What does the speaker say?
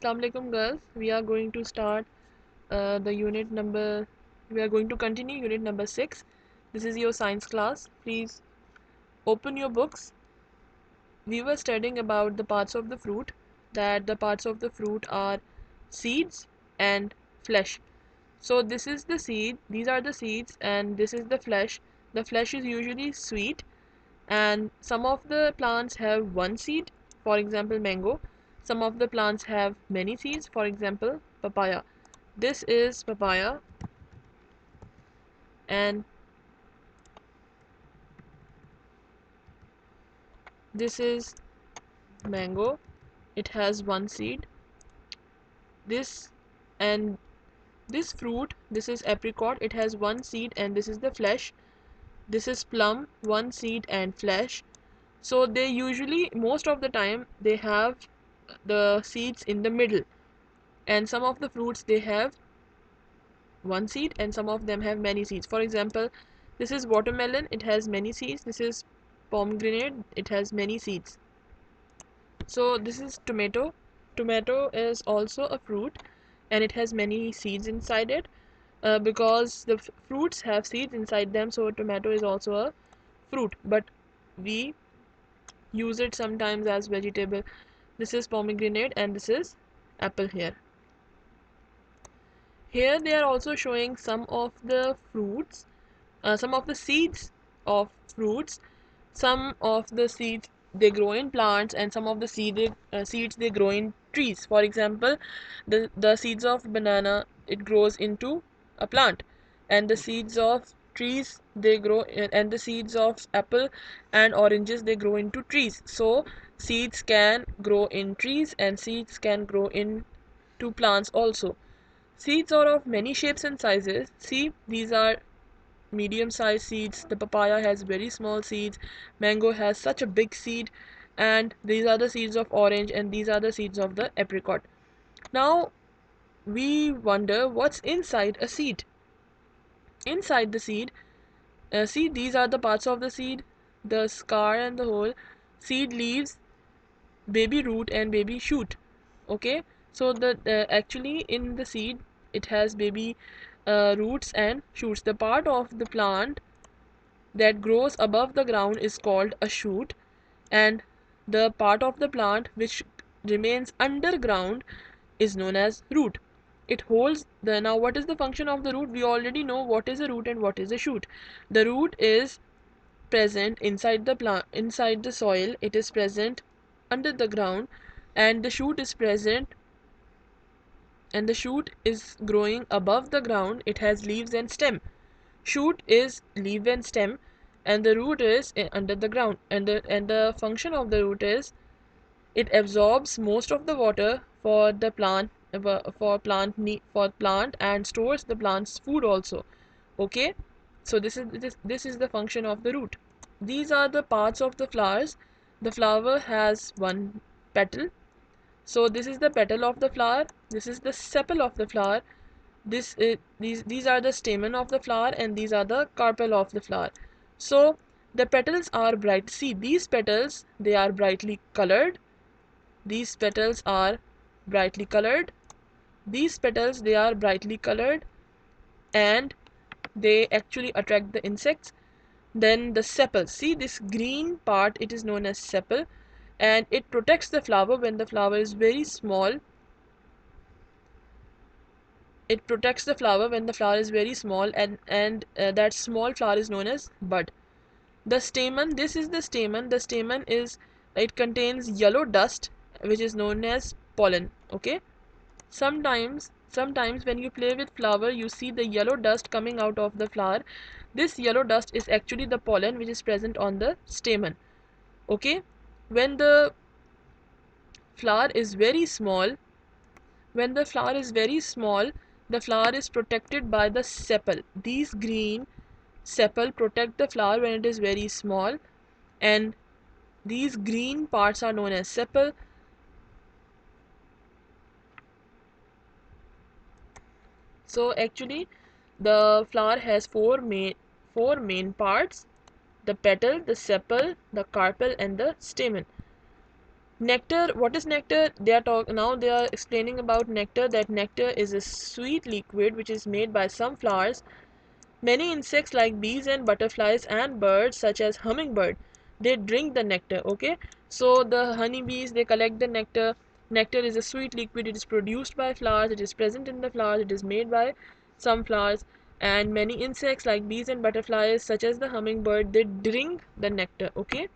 Assalamu alaikum girls. We are going to start we are going to continue unit number 6. This is your science class. Please open your books. We were studying about the parts of the fruit, that the parts of the fruit are seeds and flesh. So this is the seed, these are the seeds, and this is the flesh. The flesh is usually sweet, and some of the plants have one seed, for example mango. Some of the plants have many seeds, for example papaya. This is papaya, and this is mango. It has one seed. This and this fruit, this is apricot, it has one seed and this is the flesh. This is plum, one seed and flesh. So they usually, most of the time, they have the seeds in the middle, and some of the fruits they have one seed and some of them have many seeds. For example, this is watermelon, it has many seeds. This is pomegranate, it has many seeds. So this is tomato. Tomato is also a fruit and it has many seeds inside it, because the fruits have seeds inside them, so tomato is also a fruit, but we use it sometimes as vegetable. This is pomegranate and this is apple here. Here they are also showing some of the fruits, some of the seeds of fruits. Some of the seeds they grow in plants, and some of the seeds they grow in trees. For example, the seeds of banana, it grows into a plant, and the seeds of trees they grow and the seeds of apple and oranges they grow into trees. So seeds can grow in trees and seeds can grow into plants also. Seeds are of many shapes and sizes. See, these are medium sized seeds. The papaya has very small seeds. Mango has such a big seed. And these are the seeds of orange, and these are the seeds of the apricot. Now we wonder what's inside a seed. Inside the seed, see, these are the parts of the seed, the scar and the hole, seed leaves, baby root and baby shoot. Okay, so the actually in the seed it has baby roots and shoots. The part of the plant that grows above the ground is called a shoot, and the part of the plant which remains underground is known as root. It holds the Now what is the function of the root? We already know what is a root and what is a shoot. The root is present inside the plant, inside the soil. It is present under the ground, and the shoot is present, and the shoot is growing above the ground. It has leaves and stem. Shoot is leaf and stem, and the root is under the ground. And the function of the root is it absorbs most of the water for the plant, for plant, and stores the plant's food also. Okay, so this is the function of the root. These are the parts of the flowers. The flower has one petal. So this is the petal of the flower. This is the sepal of the flower. These are the stamen of the flower, and these are the carpel of the flower. So the petals are bright. See, these petals, they are brightly colored. These petals are brightly colored. These petals, they are brightly colored, and they actually attract the insects. Then the sepal. See this green part, it is known as sepal, and it protects the flower when the flower is very small. It protects the flower when the flower is very small, and that small flower is known as bud. The stamen, this is the stamen. The stamen is, it contains yellow dust which is known as pollen. Okay, sometimes when you play with flower, you see the yellow dust coming out of the flower. This yellow dust is actually the pollen which is present on the stamen. Okay, when the flower is very small, when the flower is very small, the flower is protected by the sepal. These green sepal protect the flower when it is very small, and these green parts are known as sepal. So actually the flower has four main parts: the petal, the sepal, the carpel, and the stamen. Nectar, what is nectar? They are explaining about nectar, that nectar is a sweet liquid which is made by some flowers. Many insects like bees and butterflies and birds such as hummingbird, they drink the nectar. Okay, so the honeybees, they collect the nectar. Nectar is a sweet liquid. It is produced by flowers. It is present in the flowers. It is made by some flowers. And many insects like bees and butterflies such as the hummingbird, they drink the nectar. Okay,